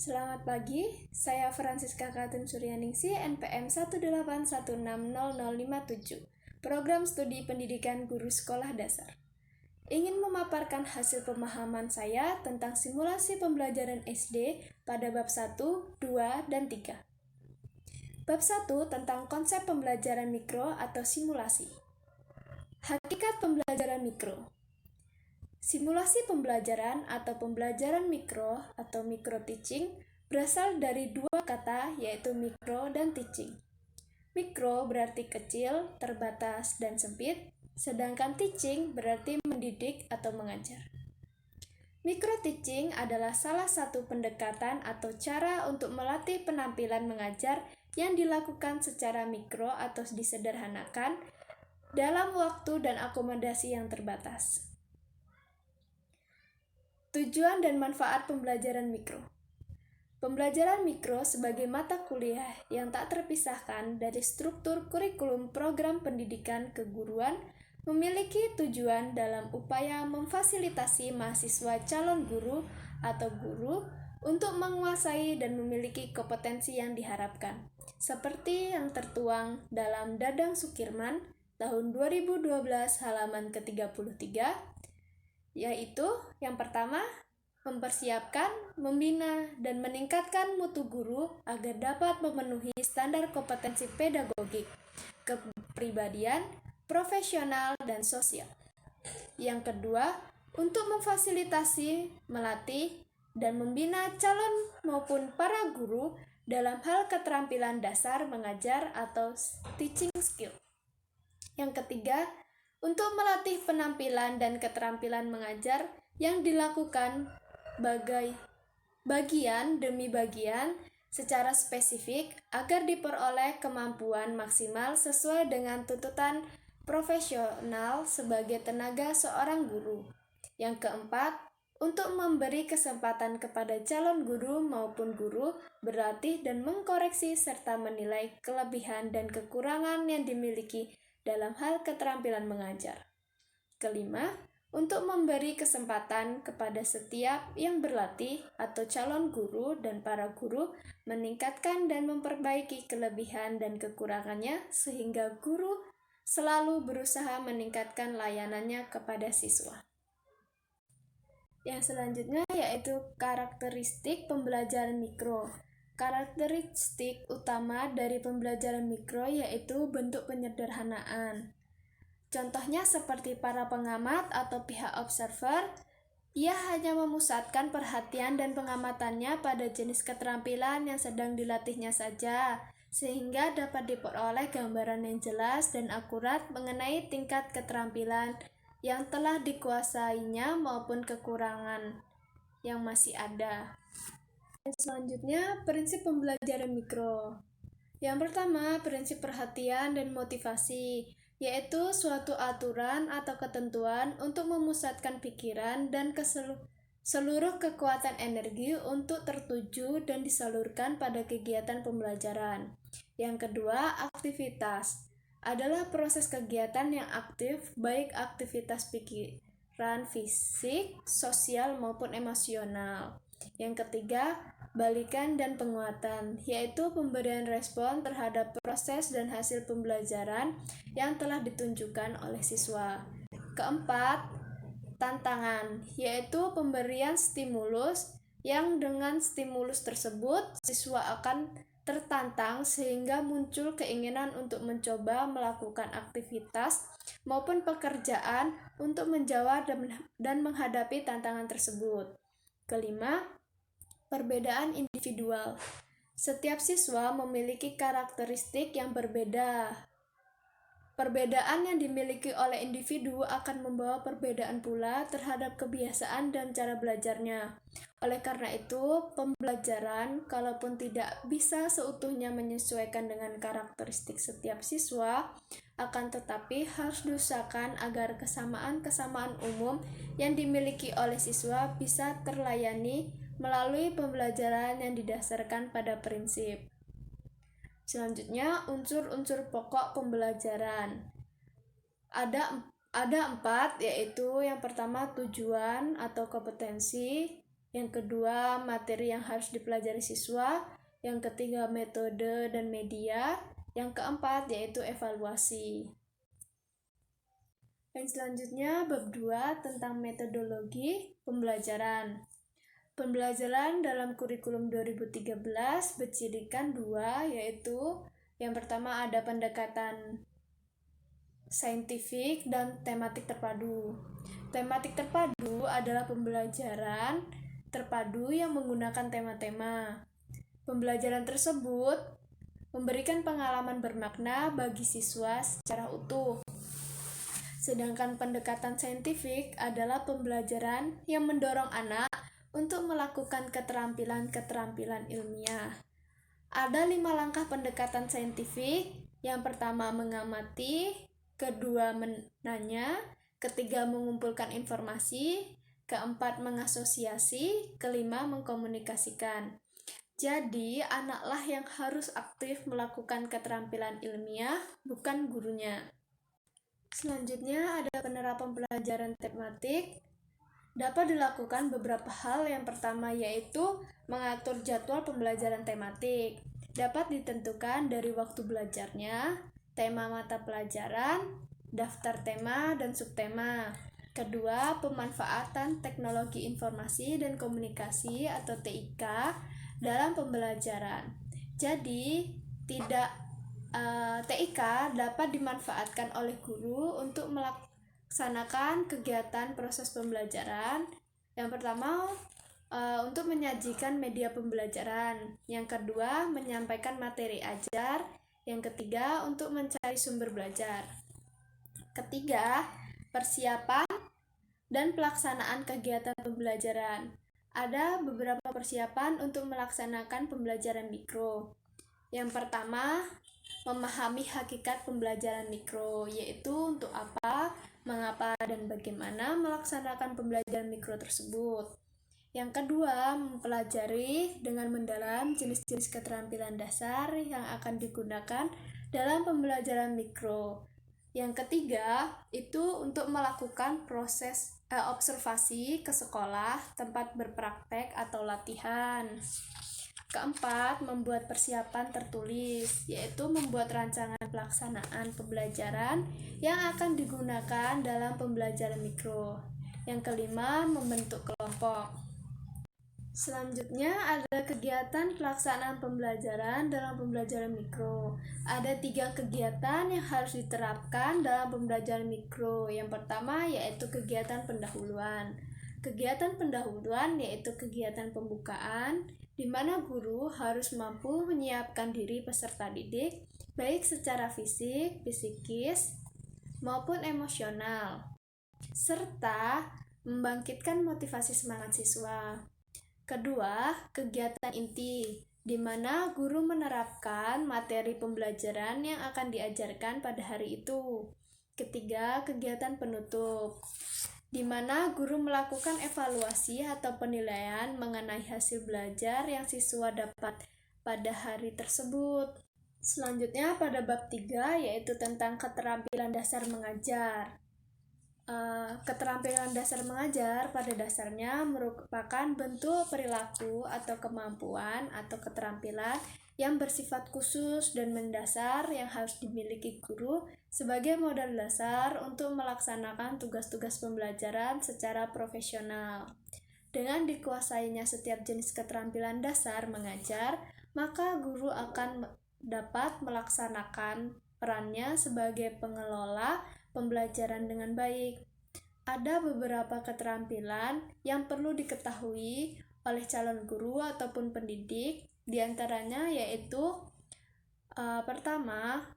Selamat pagi, saya Francisca Katun Suryaningsi, NPM 181600057, Program Studi Pendidikan Guru Sekolah Dasar. Ingin memaparkan hasil pemahaman saya tentang simulasi pembelajaran SD pada bab 1, 2, dan 3. Bab 1 tentang konsep pembelajaran mikro atau simulasi. Hakikat pembelajaran mikro. Simulasi pembelajaran atau pembelajaran mikro atau micro teaching berasal dari dua kata, yaitu mikro dan teaching. Mikro berarti kecil, terbatas, dan sempit, sedangkan teaching berarti mendidik atau mengajar. Micro teaching adalah salah satu pendekatan atau cara untuk melatih penampilan mengajar yang dilakukan secara mikro atau disederhanakan dalam waktu dan akomodasi yang terbatas. Tujuan dan manfaat pembelajaran mikro. Pembelajaran mikro sebagai mata kuliah yang tak terpisahkan dari struktur kurikulum program pendidikan keguruan memiliki tujuan dalam upaya memfasilitasi mahasiswa calon guru atau guru untuk menguasai dan memiliki kompetensi yang diharapkan, seperti yang tertuang dalam Dadang Sukirman tahun 2012 halaman ke-33, yaitu yang pertama, mempersiapkan, membina, dan meningkatkan mutu guru agar dapat memenuhi standar kompetensi pedagogik, kepribadian, profesional, dan sosial. Yang kedua, untuk memfasilitasi, melatih, dan membina calon maupun para guru dalam hal keterampilan dasar mengajar atau teaching skill. Yang ketiga, untuk melatih penampilan dan keterampilan mengajar yang dilakukan bagian demi bagian secara spesifik agar diperoleh kemampuan maksimal sesuai dengan tuntutan profesional sebagai tenaga seorang guru. Yang keempat, untuk memberi kesempatan kepada calon guru maupun guru berlatih dan mengkoreksi serta menilai kelebihan dan kekurangan yang dimiliki dalam hal keterampilan mengajar. Kelima, untuk memberi kesempatan kepada setiap yang berlatih atau calon guru dan para guru meningkatkan dan memperbaiki kelebihan dan kekurangannya sehingga guru selalu berusaha meningkatkan layanannya kepada siswa. Yang selanjutnya yaitu karakteristik pembelajaran mikro. Karakteristik utama dari pembelajaran mikro yaitu bentuk penyederhanaan. Contohnya seperti para pengamat atau pihak observer, ia hanya memusatkan perhatian dan pengamatannya pada jenis keterampilan yang sedang dilatihnya saja, sehingga dapat diperoleh gambaran yang jelas dan akurat mengenai tingkat keterampilan yang telah dikuasainya maupun kekurangan yang masih ada. Selanjutnya, prinsip pembelajaran mikro. Yang pertama, prinsip perhatian dan motivasi, yaitu suatu aturan atau ketentuan untuk memusatkan pikiran dan seluruh kekuatan energi untuk tertuju dan disalurkan pada kegiatan pembelajaran. Yang kedua, aktivitas adalah proses kegiatan yang aktif, baik aktivitas pikiran, fisik, sosial, maupun emosional. Yang ketiga, balikan dan penguatan, yaitu pemberian respon terhadap proses dan hasil pembelajaran yang telah ditunjukkan oleh siswa. Keempat, tantangan, yaitu pemberian stimulus yang dengan stimulus tersebut siswa akan tertantang sehingga muncul keinginan untuk mencoba melakukan aktivitas maupun pekerjaan untuk menjawab dan menghadapi tantangan tersebut. Kelima, perbedaan individual. Setiap siswa memiliki karakteristik yang berbeda. Perbedaan yang dimiliki oleh individu akan membawa perbedaan pula terhadap kebiasaan dan cara belajarnya. Oleh karena itu, pembelajaran, kalaupun tidak bisa seutuhnya menyesuaikan dengan karakteristik setiap siswa, akan tetapi harus diusahakan agar kesamaan-kesamaan umum yang dimiliki oleh siswa bisa terlayani melalui pembelajaran yang didasarkan pada prinsip. Selanjutnya, unsur-unsur pokok pembelajaran. Ada 4, yaitu yang pertama tujuan atau kompetensi, Yang kedua, materi yang harus dipelajari siswa. Yang ketiga, metode dan media. Yang keempat, yaitu evaluasi. Yang selanjutnya, bab 2 tentang metodologi pembelajaran. Pembelajaran dalam kurikulum 2013 bercirikan 2, yaitu yang pertama ada pendekatan saintifik dan tematik terpadu. Tematik terpadu adalah pembelajaran terpadu yang menggunakan tema-tema. Pembelajaran tersebut memberikan pengalaman bermakna bagi siswa secara utuh. Sedangkan pendekatan saintifik adalah pembelajaran yang mendorong anak untuk melakukan keterampilan-keterampilan ilmiah. Ada 5 langkah pendekatan saintifik. Yang pertama mengamati, kedua menanya, ketiga mengumpulkan informasi, keempat mengasosiasi, kelima mengkomunikasikan. Jadi, anaklah yang harus aktif melakukan keterampilan ilmiah, bukan gurunya. Selanjutnya ada penerapan pelajaran tematik. Dapat dilakukan beberapa hal. Yang pertama yaitu mengatur jadwal pembelajaran tematik. Dapat ditentukan dari waktu belajarnya, tema mata pelajaran, daftar tema dan subtema. Kedua, pemanfaatan teknologi informasi dan komunikasi atau TIK dalam pembelajaran. Jadi, TIK dapat dimanfaatkan oleh guru untuk melaksanakan kegiatan proses pembelajaran. Yang pertama, untuk menyajikan media pembelajaran. Yang kedua, menyampaikan materi ajar. Yang ketiga, untuk mencari sumber belajar. Ketiga, persiapan dan pelaksanaan kegiatan pembelajaran. Ada beberapa persiapan untuk melaksanakan pembelajaran mikro. Yang pertama, memahami hakikat pembelajaran mikro, yaitu untuk apa, mengapa, dan bagaimana melaksanakan pembelajaran mikro tersebut. Yang kedua, mempelajari dengan mendalam jenis-jenis keterampilan dasar yang akan digunakan dalam pembelajaran mikro. Yang ketiga, itu untuk melakukan proses observasi ke sekolah, tempat berpraktek atau latihan. Keempat, membuat persiapan tertulis, yaitu membuat rancangan pelaksanaan pembelajaran yang akan digunakan dalam pembelajaran mikro. Yang kelima, membentuk kelompok. Selanjutnya ada kegiatan pelaksanaan pembelajaran dalam pembelajaran mikro. Ada 3 kegiatan yang harus diterapkan dalam pembelajaran mikro. Yang pertama yaitu kegiatan pendahuluan. Kegiatan pendahuluan yaitu kegiatan pembukaan, di mana guru harus mampu menyiapkan diri peserta didik, baik secara fisik, psikis, maupun emosional, serta membangkitkan motivasi semangat siswa. Kedua, kegiatan inti, di mana guru menerapkan materi pembelajaran yang akan diajarkan pada hari itu. Ketiga, kegiatan penutup, di mana guru melakukan evaluasi atau penilaian mengenai hasil belajar yang siswa dapat pada hari tersebut. Selanjutnya pada bab 3 yaitu tentang keterampilan dasar mengajar. Keterampilan dasar mengajar pada dasarnya merupakan bentuk perilaku atau kemampuan atau keterampilan yang bersifat khusus dan mendasar yang harus dimiliki guru sebagai modal dasar untuk melaksanakan tugas-tugas pembelajaran secara profesional. Dengan dikuasainya setiap jenis keterampilan dasar mengajar, maka guru akan dapat melaksanakan perannya sebagai pengelola pembelajaran dengan baik. Ada beberapa keterampilan yang perlu diketahui oleh calon guru ataupun pendidik, diantaranya yaitu pertama,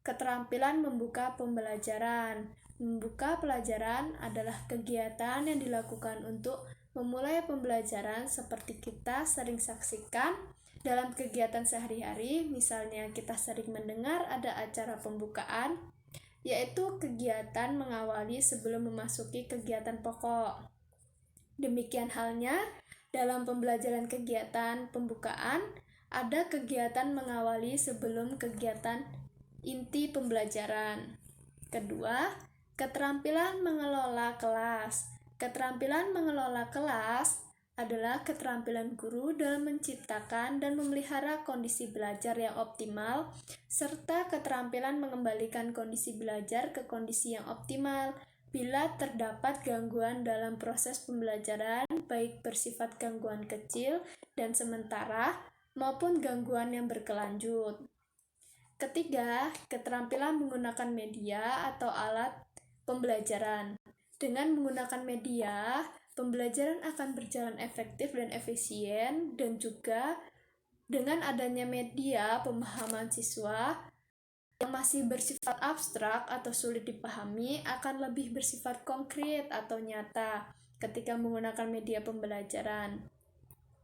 keterampilan membuka pembelajaran. Membuka pelajaran adalah kegiatan yang dilakukan untuk memulai pembelajaran seperti kita sering saksikan dalam kegiatan sehari-hari. Misalnya kita sering mendengar ada acara pembukaan, yaitu kegiatan mengawali sebelum memasuki kegiatan pokok. Demikian halnya dalam pembelajaran kegiatan pembukaan, ada kegiatan mengawali sebelum kegiatan inti pembelajaran. Kedua, keterampilan mengelola kelas. Keterampilan mengelola kelas adalah keterampilan guru dalam menciptakan dan memelihara kondisi belajar yang optimal, serta keterampilan mengembalikan kondisi belajar ke kondisi yang optimal bila terdapat gangguan dalam proses pembelajaran, baik bersifat gangguan kecil dan sementara maupun gangguan yang berkelanjut. Ketiga, keterampilan menggunakan media atau alat pembelajaran. Dengan menggunakan media, pembelajaran akan berjalan efektif dan efisien, dan juga dengan adanya media, pemahaman siswa yang masih bersifat abstrak atau sulit dipahami akan lebih bersifat konkret atau nyata ketika menggunakan media pembelajaran.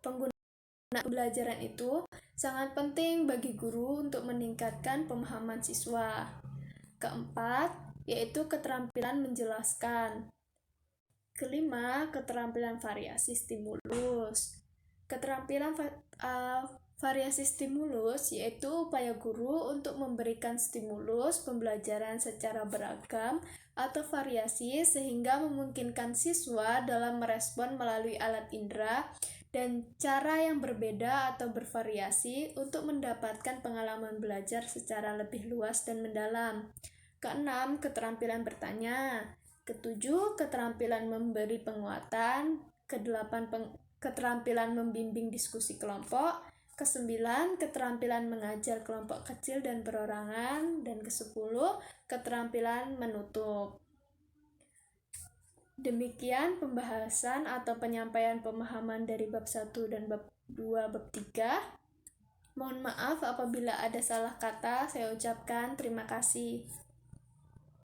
Penggunaan pembelajaran itu sangat penting bagi guru untuk meningkatkan pemahaman siswa. Keempat, yaitu keterampilan menjelaskan. Kelima, keterampilan variasi stimulus. Keterampilan variasi stimulus yaitu upaya guru untuk memberikan stimulus pembelajaran secara beragam atau variasi sehingga memungkinkan siswa dalam merespon melalui alat indera dan cara yang berbeda atau bervariasi untuk mendapatkan pengalaman belajar secara lebih luas dan mendalam. Keenam, keterampilan bertanya. Ketujuh, keterampilan memberi penguatan. Kedelapan, keterampilan membimbing diskusi kelompok. Kesembilan, keterampilan mengajar kelompok kecil dan perorangan. Dan kesepuluh, keterampilan menutup. Demikian pembahasan atau penyampaian pemahaman dari bab 1 dan bab 2, bab 3. Mohon maaf apabila ada salah kata, saya ucapkan terima kasih.